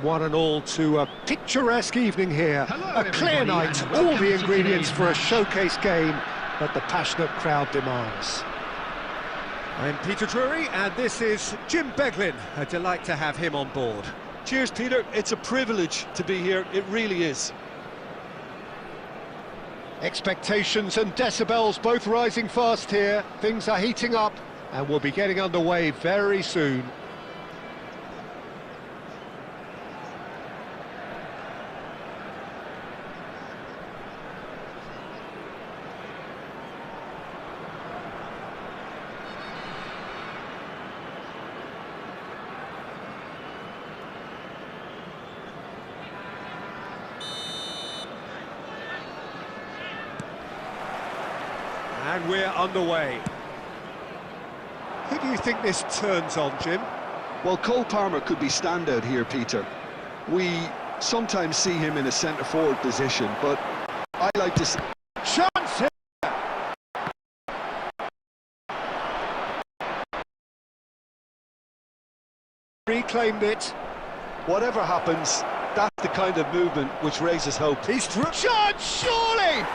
one and all to a picturesque evening here. A clear night, all the ingredients for a showcase game that the passionate crowd demands. I'm Peter Drury, and this is Jim Beglin. A delight to have him on board. Cheers, Peter. It's a privilege to be here. It really is. Expectations and decibels both rising fast here. Things are heating up, and we'll be getting underway very soon. And we're underway. Who do you think this turns on, Jim? Well, Cole Palmer could be standout here, Peter. We sometimes see him in a centre-forward position, but I like to see... Chance here! Reclaimed it. Whatever happens, that's the kind of movement which raises hope. He's through. Chance, surely!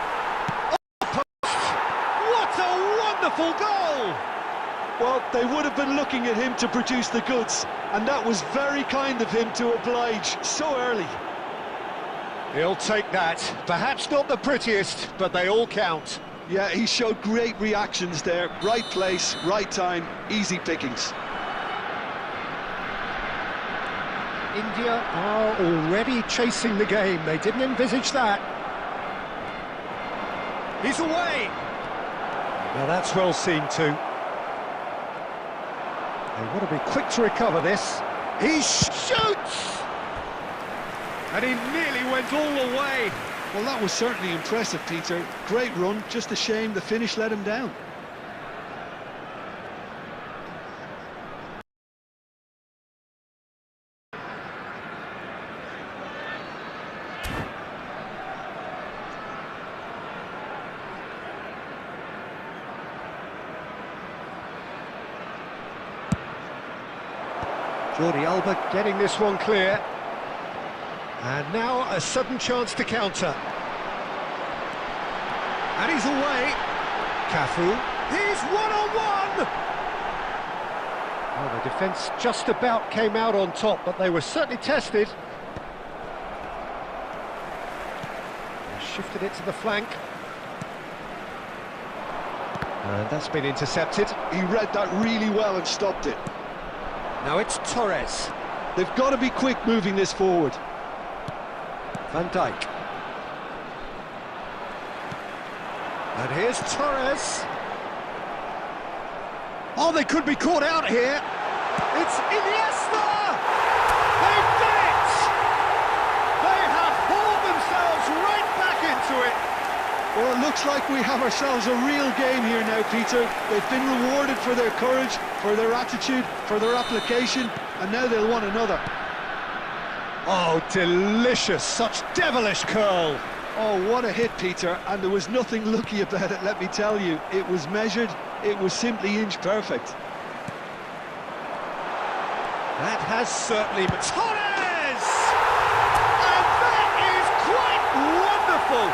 Wonderful goal! Well, they would have been looking at him to produce the goods, and that was very kind of him to oblige so early. He'll take that. Perhaps not the prettiest, but they all count. Yeah, he showed great reactions there. Right place, right time, easy pickings. India are already chasing the game. They didn't envisage that. He's away! Now that's well seen too. They want to be quick to recover this. He shoots! And he nearly went all the way. Well, that was certainly impressive, Peter. Great run, just a shame the finish let him down. Jordi Alba getting this one clear. And now a sudden chance to counter. And he's away. Cafu. He's one-on-one! Well, the defence just about came out on top, but they were certainly tested. They shifted it to the flank. And that's been intercepted. He read that really well and stopped it. Now it's Torres. They've got to be quick moving this forward. Van Dijk. And here's Torres. Oh, they could be caught out here. It's Iniesta! They've done it! They have hauled themselves right back into it. Well, it looks like we have ourselves a real game here now, Peter. They've been rewarded for their courage, for their attitude, for their application, and now they'll want another. Oh, delicious, such devilish curl. Oh, what a hit, Peter, and there was nothing lucky about it, let me tell you. It was measured, it was simply inch perfect. That has certainly... Torres! And that is quite wonderful!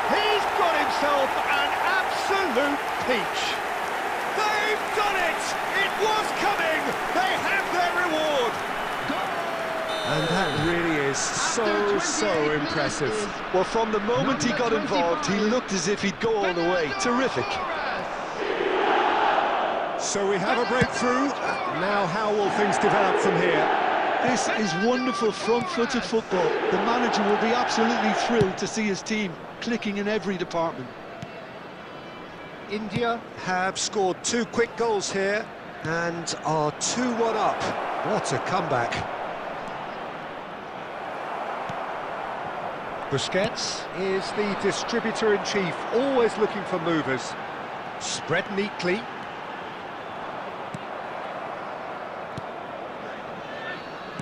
He's got himself an absolute peach. They've done it! It was coming! They have their reward! And that really is so impressive. Well, from the moment he got involved, he looked as if he'd go all the way. Terrific. So we have a breakthrough. Now how will things develop from here? This is wonderful front-footed football. The manager will be absolutely thrilled to see his team clicking in every department. India have scored 2 quick goals here and are 2-1 up. What a comeback. Busquets is the distributor-in-chief, always looking for movers. Spread neatly.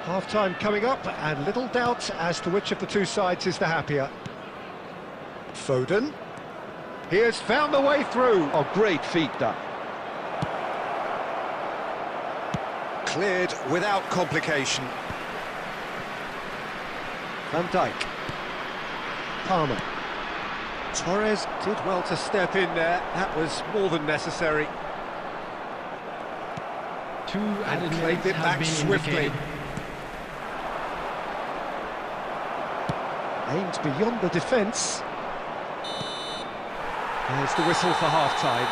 Half-time coming up, and little doubt as to which of the two sides is the happier. Foden. He has found the way through. Oh, great feat, that. Cleared without complication. Van Dijk. Palmer. Torres did well to step in there. That was more than necessary. And played it back swiftly. Aimed beyond the defence. There's the whistle for half-time.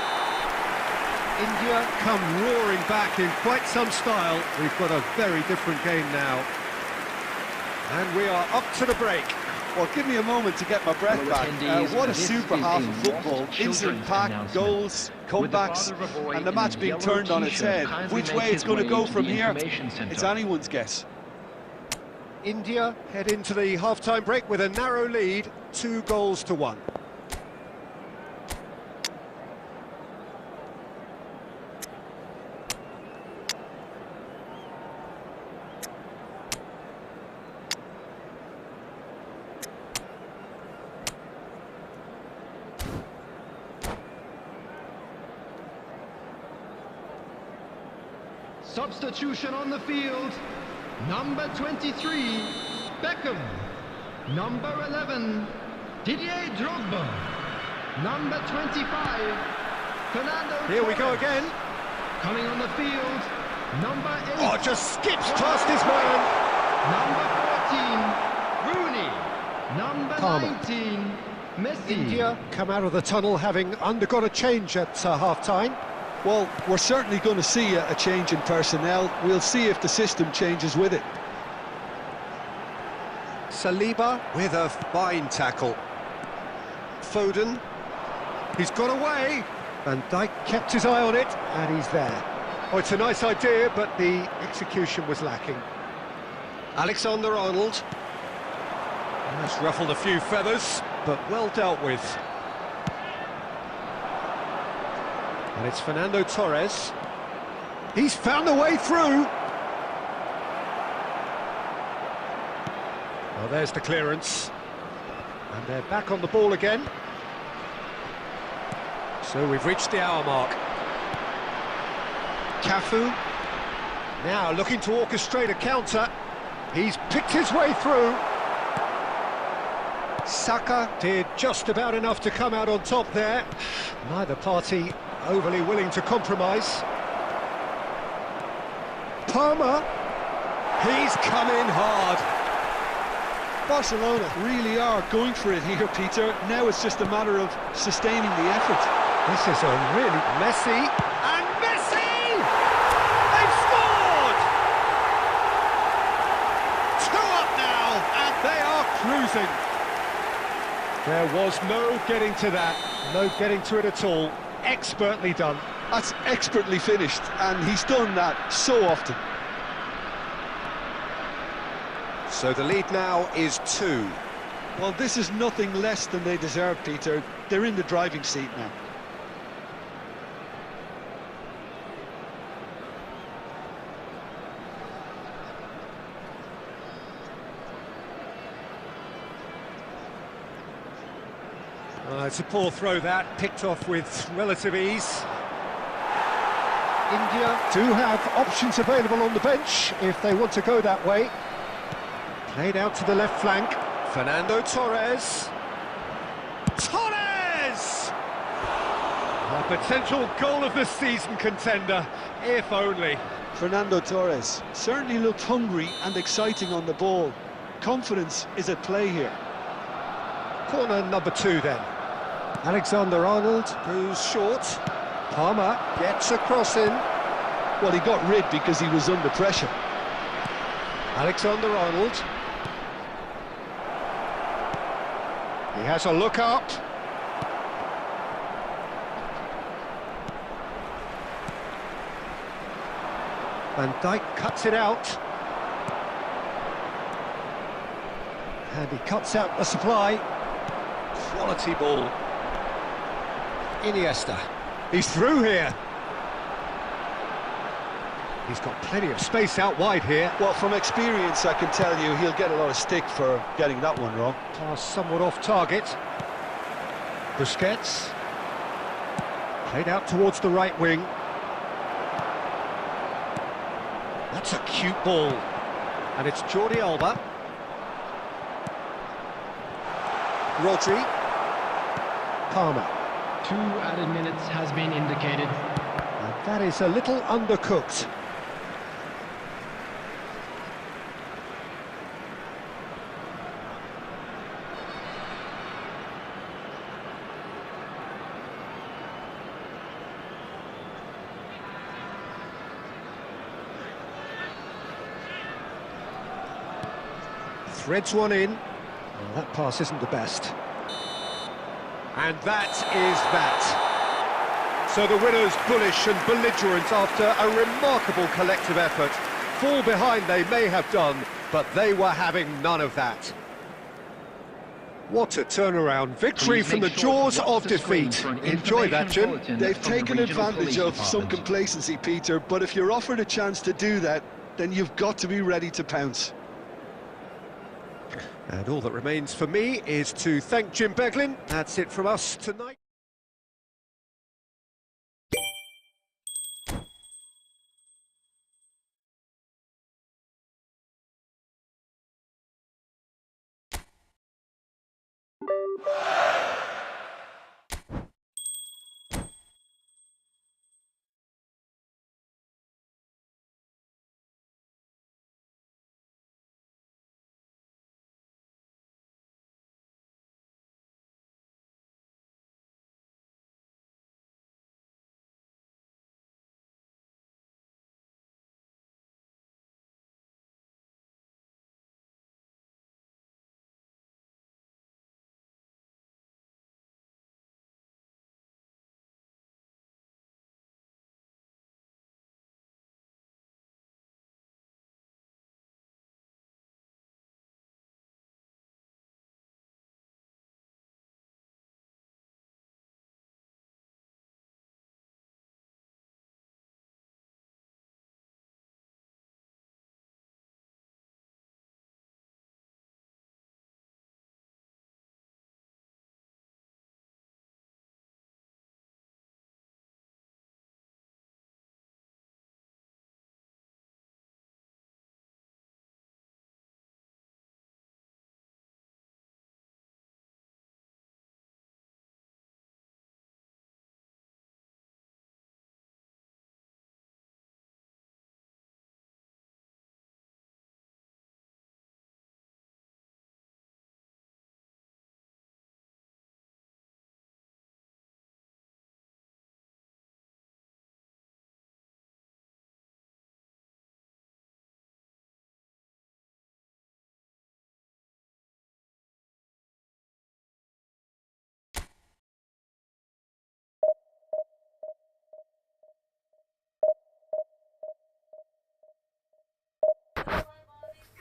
India come roaring back in quite some style. We've got a very different game now. And we are up to the break. Well, give me a moment to get my breath back. What a super half of football. Instant-packed goals, comebacks, and the match being turned on its head. Which way it's going to go from here, it's anyone's guess. India head into the half-time break with a narrow lead, 2-1. Substitution on the field. Number 23, Beckham. Number 11, Didier Drogba. Number 25, Fernando Here we go Torres. again. Coming on the field, number 8. Oh, just skips past his man. Number 14, Rooney. Number Palmer. 19, Messi. India come out of the tunnel having undergone a change at half-time. Well, we're certainly going to see a change in personnel. We'll see if the system changes with it. Saliba with a fine tackle. Foden, he's got away. Van Dijk kept his eye on it, and he's there. Oh, it's a nice idea, but the execution was lacking. Alexander-Arnold. That's ruffled a few feathers, but well dealt with. And it's Fernando Torres. He's found a way through. Well, there's the clearance. And they're back on the ball again. So we've reached the hour mark. Cafu. Now looking to orchestrate a counter. He's picked his way through. Saka did just about enough to come out on top there. Neither party overly willing to compromise. Palmer, he's come in hard. Barcelona really are going for it here, Peter. Now it's just a matter of sustaining the effort. This is a really Messi, and Messi! They've scored! 2 up now, and they are cruising. There was no getting to that, no getting to it at all. Expertly done. That's expertly finished, and he's done that so often. So the lead now is 2. Well, this is nothing less than they deserve, Peter. They're in the driving seat now. It's a poor throw that, picked off with relative ease. India do have options available on the bench if they want to go that way. Played out to the left flank. Fernando Torres. Torres! A potential goal of the season contender, if only. Fernando Torres certainly looked hungry and exciting on the ball. Confidence is at play here. Corner number 2 then. Alexander-Arnold goes short. Palmer gets a cross in. Well, he got rid because he was under pressure. Alexander-Arnold. He has a look up. Van Dijk cuts it out. And he cuts out the supply. Quality ball. Iniesta. He's through here. He's got plenty of space out wide here. Well, from experience, I can tell you he'll get a lot of stick for getting that one wrong. Pass somewhat off target. Busquets. Played out towards the right wing. That's a cute ball. And it's Jordi Alba. Rodri. Palmer. 2 added minutes has been indicated. And that is a little undercooked. Threads one in. Well, that pass isn't the best. And that is that. So the winners bullish and belligerent after a remarkable collective effort. Fall behind they may have done, but they were having none of that. What a turnaround. Victory from the jaws of defeat. Enjoy that, Jim. They've taken advantage of some complacency, Peter, but if you're offered a chance to do that, then you've got to be ready to pounce. And all that remains for me is to thank Jim Beglin. That's it from us tonight.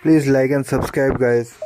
Please like and subscribe, guys.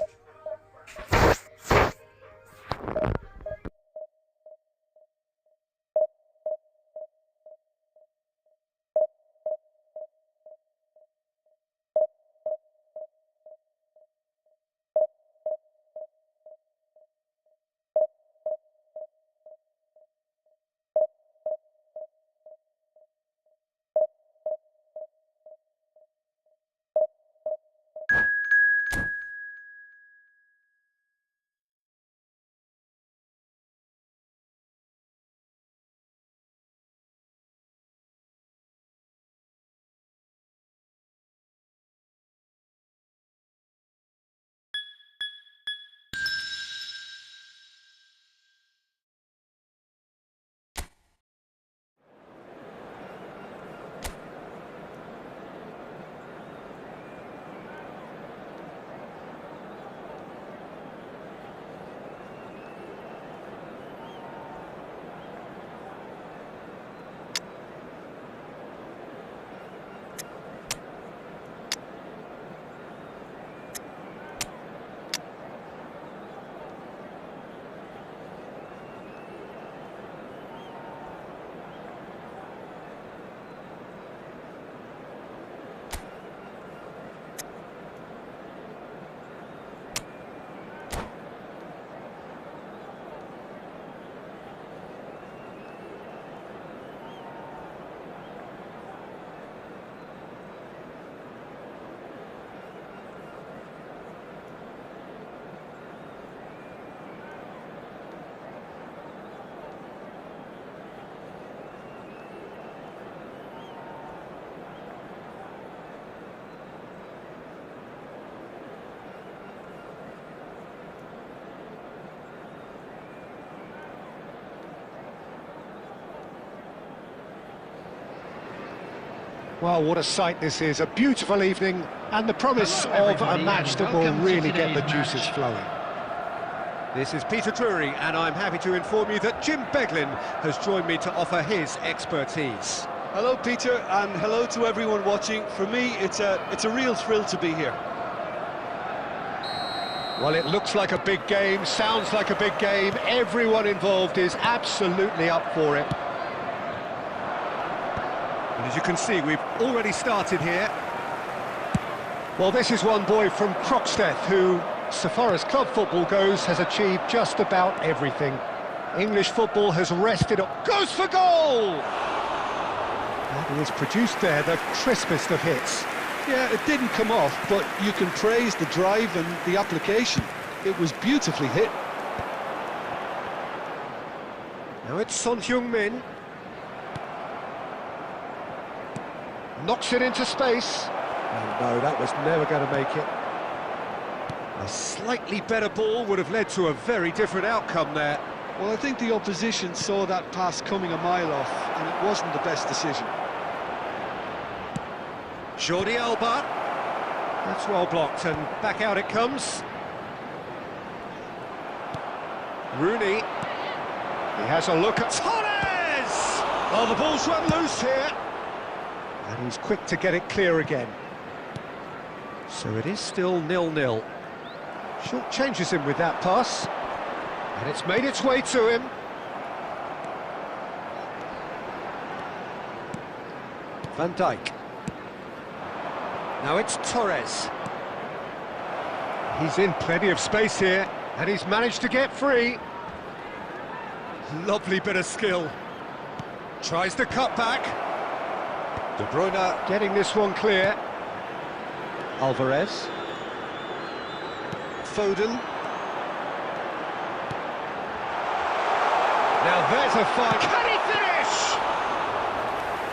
Well, what a sight this is, a beautiful evening, and the promise of a match that will really get the juices flowing. This is Peter Drury, and I'm happy to inform you that Jim Beglin has joined me to offer his expertise. Hello, Peter, and hello to everyone watching. For me, it's a real thrill to be here. Well, it looks like a big game, sounds like a big game. Everyone involved is absolutely up for it. And as you can see, we've already started here. Well, this is one boy from Croxteth who, so far as club football goes, has achieved just about everything. English football has rested up. Goes for goal! And he has produced there the crispest of hits. Yeah, it didn't come off, but you can praise the drive and the application. It was beautifully hit. Now it's Son Heung-min. Knocks it into space. Oh no, that was never going to make it. A slightly better ball would have led to a very different outcome there. Well, I think the opposition saw that pass coming a mile off, and it wasn't the best decision. Jordi Alba. That's well blocked, and back out it comes. Rooney. He has a look at Torres! Oh, the ball's run loose here. And he's quick to get it clear again. So it is still 0-0. Short changes him with that pass. And it's made its way to him. Van Dijk. Now it's Torres. He's in plenty of space here, and he's managed to get free. Lovely bit of skill. Tries to cut back. De Bruyne getting this one clear. Alvarez. Foden. Now there's a fight. Can he finish?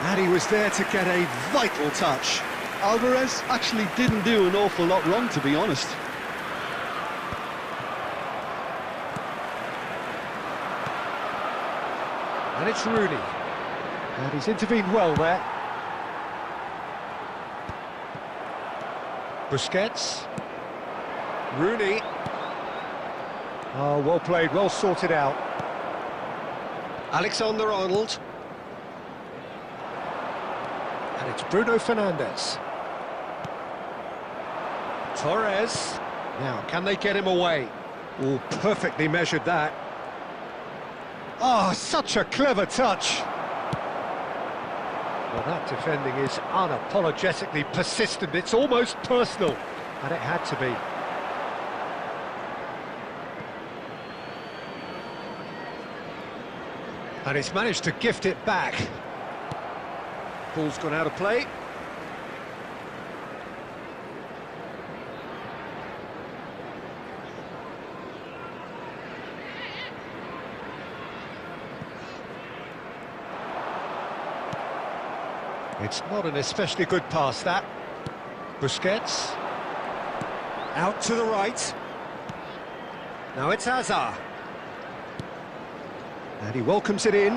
And he was there to get a vital touch. Alvarez actually didn't do an awful lot wrong, to be honest. And it's Rooney. And he's intervened well there. Busquets. Rooney. Oh, well played, well sorted out. Alexander-Arnold. And it's Bruno Fernandes. Torres. Now, can they get him away? Oh, perfectly measured that. Oh, such a clever touch. Well, that defending is unapologetically persistent. It's almost personal, and it had to be. And he's managed to gift it back. Ball's gone out of play. It's not an especially good pass, that. Busquets. Out to the right. Now it's Hazard. And he welcomes it in.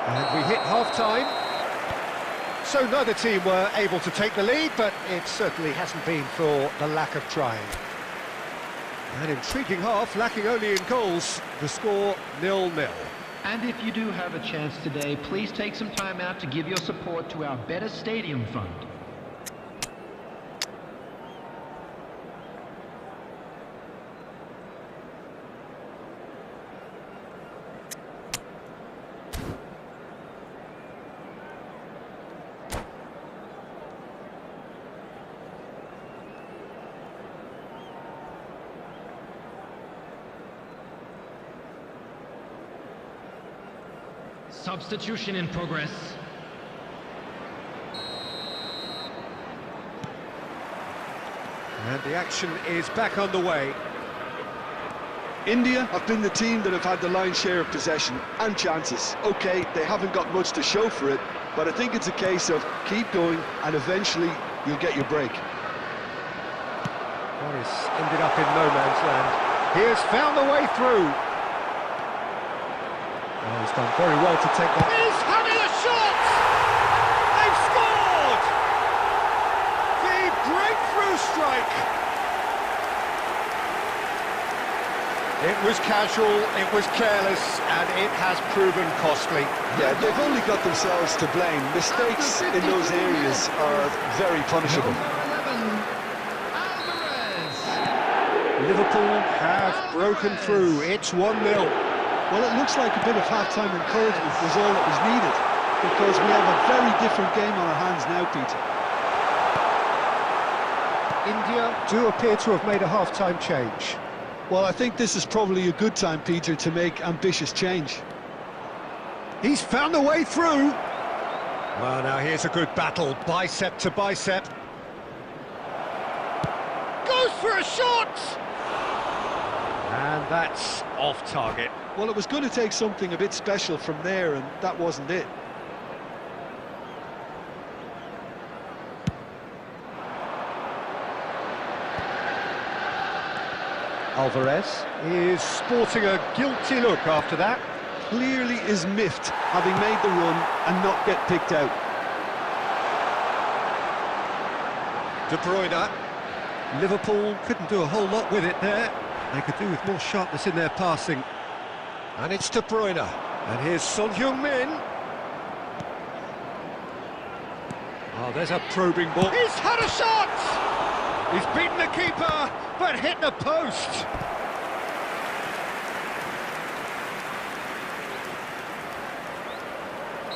And we hit half-time. So neither team were able to take the lead, but it certainly hasn't been for the lack of trying. An intriguing half, lacking only in goals. The score 0-0. And if you do have a chance today, please take some time out to give your support to our Better Stadium Fund. Substitution in progress. And the action is back underway. India have been the team that have had the lion's share of possession and chances. Okay, they haven't got much to show for it, but I think it's a case of keep going and eventually you'll get your break. Well, he's ended up in no man's land. He has found the way through. Oh, he's done very well to take that. He's having a shot! They've scored! The breakthrough strike! It was casual, it was careless, and it has proven costly. Yeah, they've only got themselves to blame. Mistakes in those areas are very punishable. Liverpool have broken through. It's 1-0. Well, it looks like a bit of half-time encouragement was all that was needed, because we have a very different game on our hands now, Peter. India do appear to have made a half-time change. Well, I think this is probably a good time, Peter, to make ambitious change. He's found a way through. Well, now here's a good battle, bicep to bicep. Goes for a shot! And that's off target. Well, it was going to take something a bit special from there, and that wasn't it. Alvarez is sporting a guilty look after that. Clearly is miffed, having made the run and not get picked out. De Bruyne. Liverpool couldn't do a whole lot with it there. They could do with more sharpness in their passing. And it's De Bruyne. And here's Son Heung-min. Oh, there's a probing ball. He's had a shot! He's beaten the keeper, but hit the post.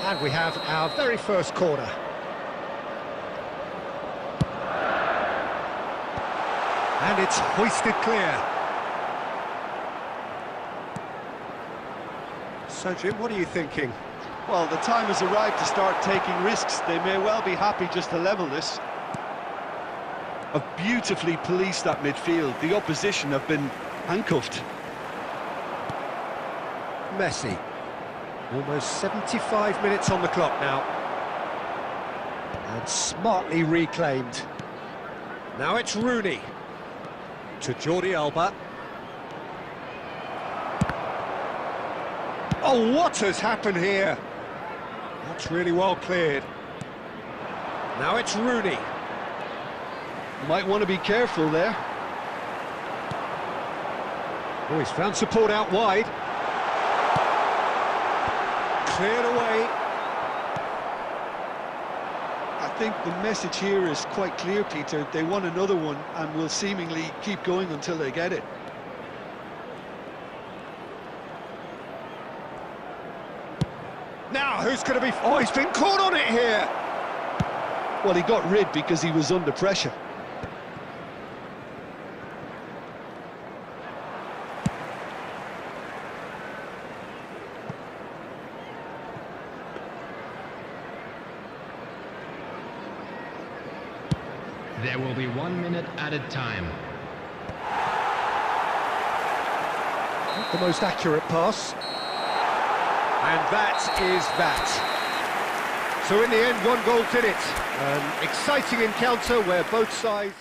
And we have our very first corner. And it's hoisted clear. So, Jim, what are you thinking? Well, the time has arrived to start taking risks. They may well be happy just to level this. Have beautifully policed that midfield. The opposition have been handcuffed. Messi. Almost 75 minutes on the clock now. And smartly reclaimed. Now it's Rooney. To Jordi Alba. Oh, what has happened here? That's really well cleared. Now it's Rooney. Might want to be careful there. Oh, he's found support out wide. Cleared away. I think the message here is quite clear, Peter. They want another one and will seemingly keep going until they get it. Now, who's going to be... Oh, he's been caught on it here! Well, he got rid because he was under pressure. There will be 1 minute at a time. Not the most accurate pass. And that is that. So in the end, 1 goal did it. An exciting encounter where both sides...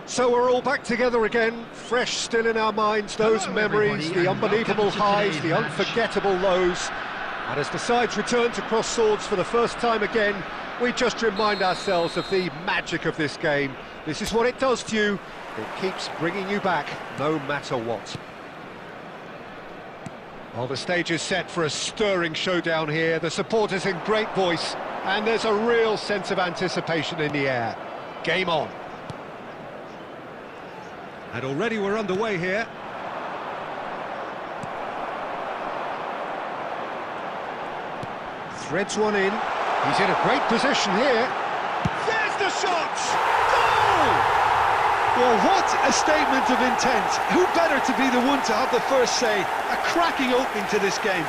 So we're all back together again, fresh still in our minds, those memories, the unbelievable highs, the unforgettable lows. And as the sides return to cross swords for the first time again, we just remind ourselves of the magic of this game. This is what it does to you. It keeps bringing you back, no matter what. Well, the stage is set for a stirring showdown here. The supporters in great voice, and there's a real sense of anticipation in the air. Game on. And already we're underway here. Threads one in. He's in a great position here. There's the shot! Goal! Well, what a statement of intent. Who better to be the one to have the first say? A cracking opening to this game.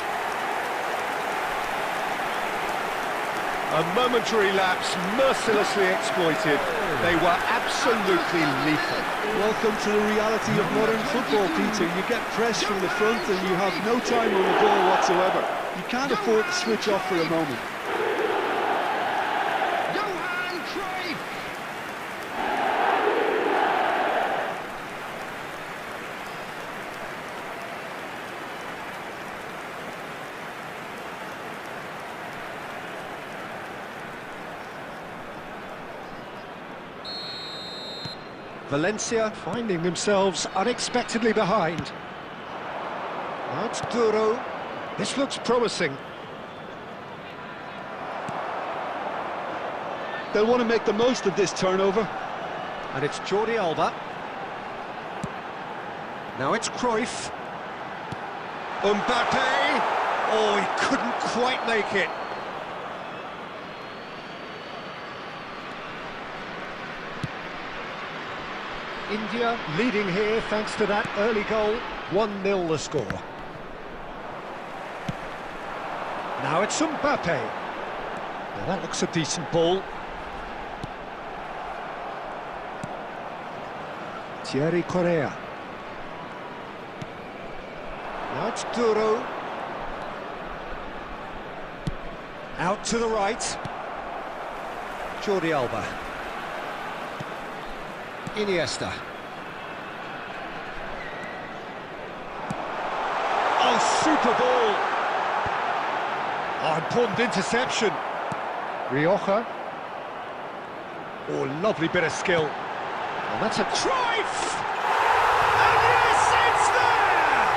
A momentary lapse, mercilessly exploited. They were absolutely lethal. Welcome to the reality of modern football, Peter. You get pressed from the front and you have no time on the ball whatsoever. You can't afford to switch off for a moment. Valencia finding themselves unexpectedly behind. Now it's Duro. This looks promising. They'll want to make the most of this turnover. And it's Jordi Alba. Now it's Cruyff. Mbappe. Oh, he couldn't quite make it. India leading here thanks to that early goal. 1-0 the score. Now it's Mbappe. Now that looks a decent ball. Thierry Correa. Now it's Duro. Out to the right. Jordi Alba. Iniesta. Oh, super ball! Oh, important interception. Rioja. Oh, lovely bit of skill. And that's a Cruyff! And yes, it's there!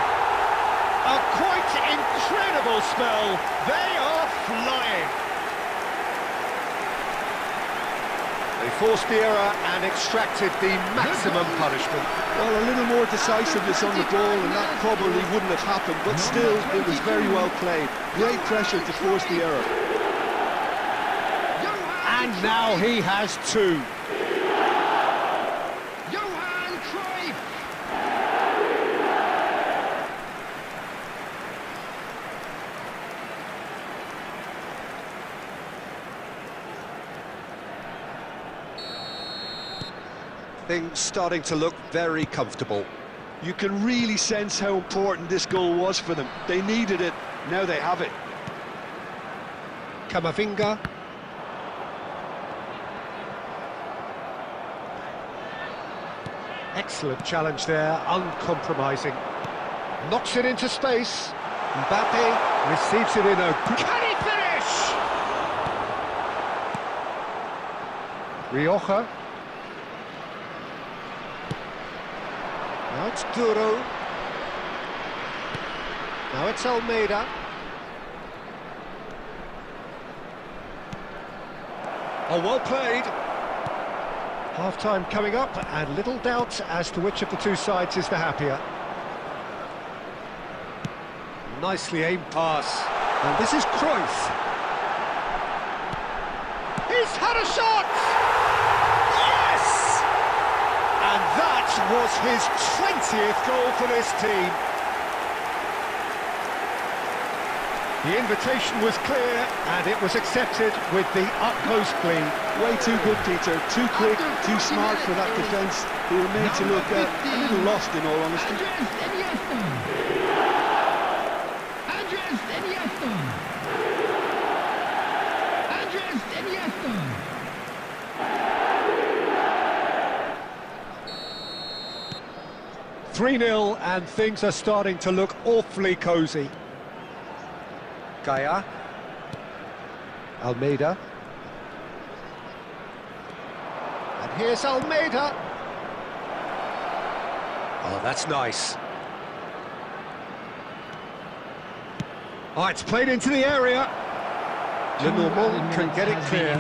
A quite incredible spell. They are flying. They forced the error and extracted the maximum punishment. Well, a little more decisiveness on the ball and that probably wouldn't have happened, but still, it was very well played. Great pressure to force the error. And now he has two. Things starting to look very comfortable. You can really sense how important this goal was for them. They needed it, now they have it. Camavinga. Excellent challenge there, uncompromising. Knocks it into space. Mbappe receives it in a... Can he finish? Rioja. Now it's Duro. Now it's Almeida. Oh, well played. Half-time coming up, and little doubt as to which of the two sides is the happier. Nicely aimed pass. And this is Cruyff. He's had a shot! Yes! And that was his 20th goal for this team. The invitation was clear, and it was accepted with the utmost glee. Way too good, Peter. Too quick, too smart for that defence. They were made to look a little lost, in all honesty. Iniesta. 3-0, and things are starting to look awfully cosy. Gaia. Almeida. And here's Almeida. Oh, that's nice. Oh, it's played into the area. Le Normand can get it clear.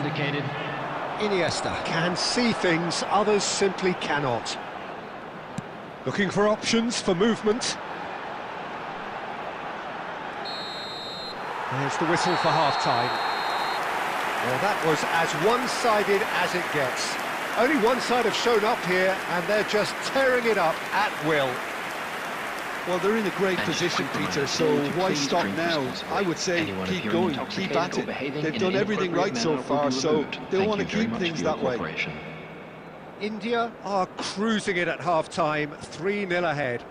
Iniesta can see things others simply cannot. Looking for options for movement. There's the whistle for half-time. Well, that was as one-sided as it gets. Only one side have shown up here, and they're just tearing it up at will. Well, they're in a great position, Peter, so why stop now? I would say keep going, keep at it. They've done everything right so far, so they want to keep things that way. India are cruising it at half-time, 3-0 ahead.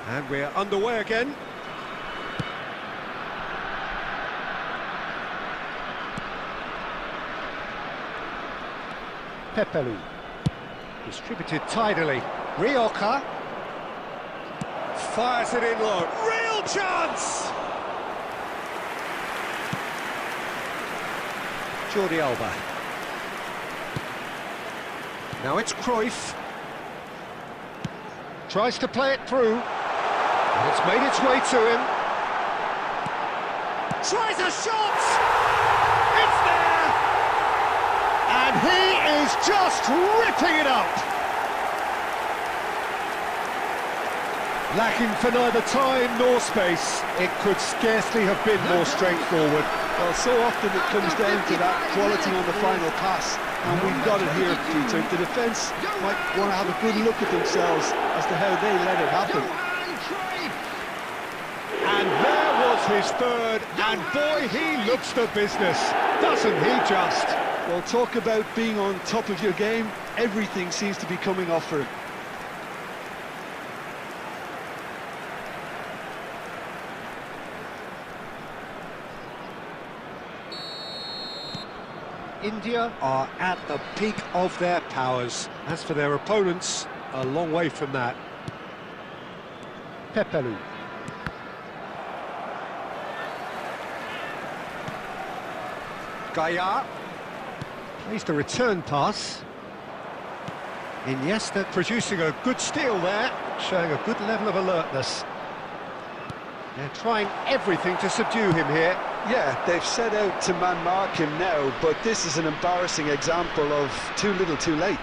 And we're underway again. Pepelu. Distributed tidily. Rioja. Fires it in low. Real chance! Jordi Alba. Now it's Cruyff. Tries to play it through. And it's made its way to him. Tries a shot! It's there! And he is just ripping it up! Lacking for neither time nor space, it could scarcely have been more straightforward. Well, so often it comes down to that quality on the final pass, and we've got it here, Peter. The defence might want to have a good look at themselves as to how they let it happen. And there was his third, and boy, he looks the business, doesn't he just? Well, talk about being on top of your game. Everything seems to be coming off for him. India are at the peak of their powers. As for their opponents, a long way from that. Pepelu. Gaia. Plays the return pass. Iniesta producing a good steal there, showing a good level of alertness. They're trying everything to subdue him here. Yeah, they've set out to man-mark him now, but this is an embarrassing example of too little too late.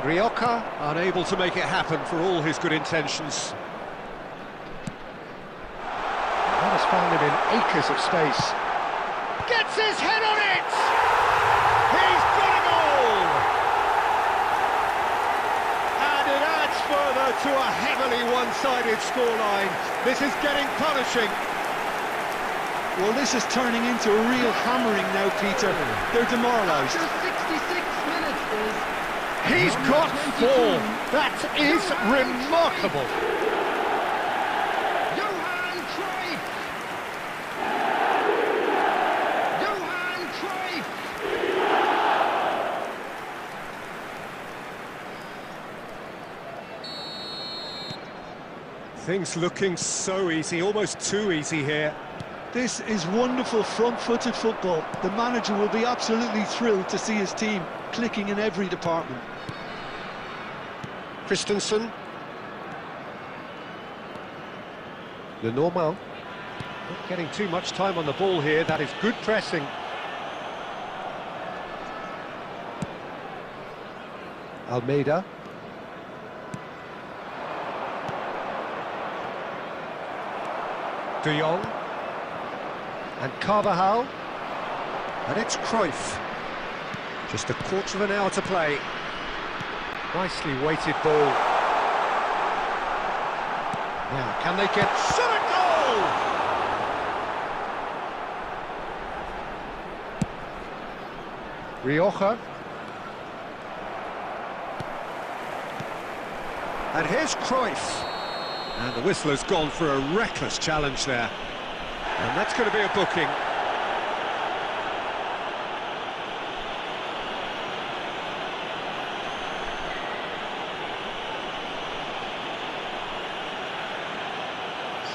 Rioja unable to make it happen for all his good intentions. That has found him in acres of space. Gets his head on it! He's got a goal! And it adds further to a heavily one-sided scoreline. This is getting punishing. Well, this is turning into a real hammering now, Peter. They're demoralised. After 66 minutes is... He's got four. That is remarkable. Johan Cruyff! Johan Cruyff! Things looking so easy, almost too easy here. This is wonderful front-footed football. The manager will be absolutely thrilled to see his team clicking in every department. Christensen. Lenormand. Not getting too much time on the ball here. That is good pressing. Almeida. De Jong. And Carvajal. And it's Cruyff. Just a quarter of an hour to play. Nicely weighted ball. Now, can they get... Shot a goal! Rioja. And here's Cruyff. And the whistle has gone for a reckless challenge there. And that's going to be a booking.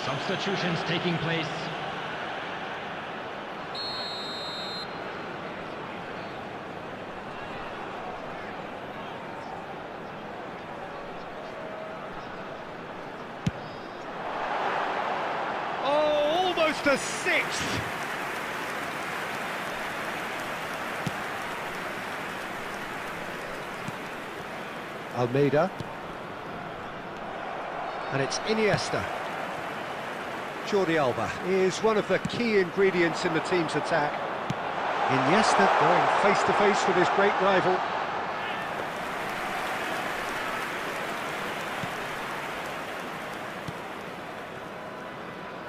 Substitutions taking place. Oh, almost a sixth. Almeida. And it's Iniesta. Jordi Alba is one of the key ingredients in the team's attack. Iniesta going face-to-face with his great rival.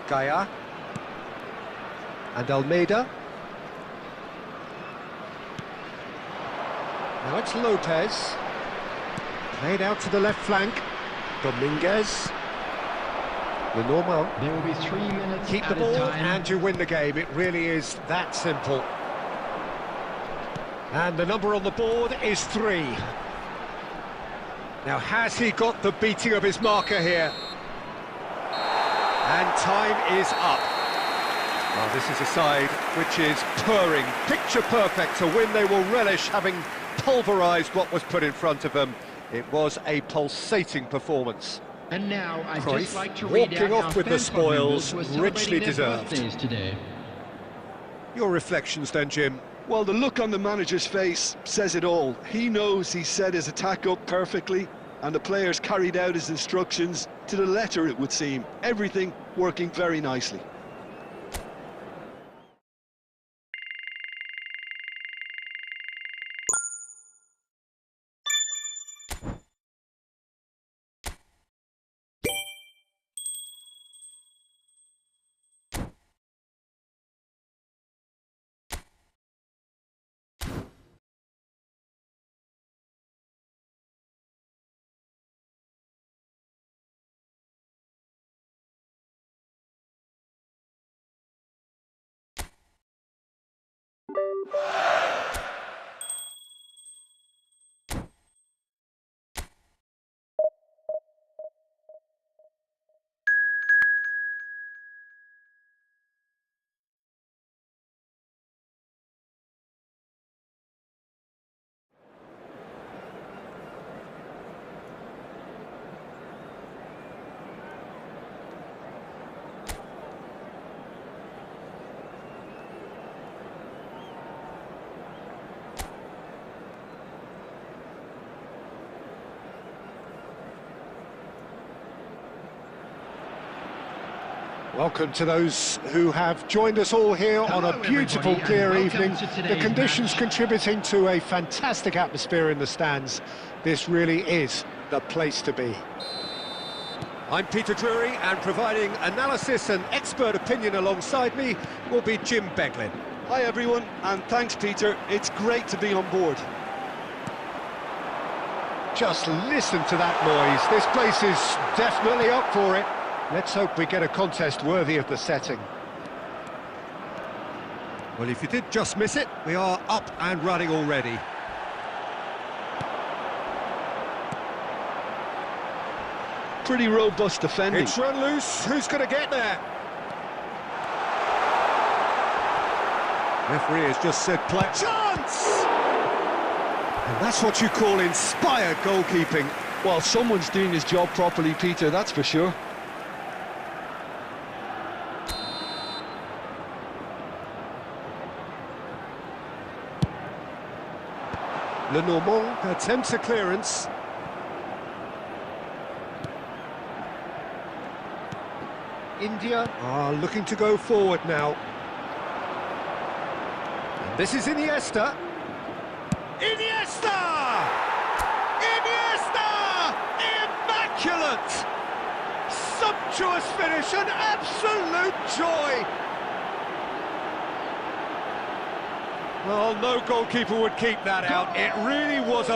Gaia. And Almeida. Now it's Lopez. Played out to the left flank. Dominguez. Lenormand. There will be 3 minutes. Keep the ball and you win the game. It really is that simple. And the number on the board is 3. Now, has he got the beating of his marker here? And time is up. Well, this is a side which is purring, picture perfect, a win they will relish, having pulverised what was put in front of them. It was a pulsating performance. And now I'd Cruyff, just like to read walking out off our with the fan club members spoils, who are celebrating richly their deserved. birthdays today. Your reflections then, Jim? Well, the look on the manager's face says it all. He knows he set his attack up perfectly, and the players carried out his instructions to the letter, it would seem. Everything working very nicely. Welcome to those who have joined us all here on a beautiful, clear evening. The conditions contributing to a fantastic atmosphere in the stands. This really is the place to be. I'm Peter Drury, and providing analysis and expert opinion alongside me will be Jim Beglin. Hi everyone, and thanks Peter. It's great to be on board. Just listen to that noise. This place is definitely up for it. Let's hope we get a contest worthy of the setting. Well, if you did just miss it, we are up and running already. Pretty robust defending. It's run loose. Who's going to get there? Referee has just said play. Chance! And that's what you call inspired goalkeeping. Well, someone's doing his job properly, Peter, that's for sure. Lenormand attempts a clearance. India are looking to go forward now. And this is Iniesta. Iniesta! Iniesta! Immaculate! Sumptuous finish, an absolute joy! Well, no goalkeeper would keep that out. It really was a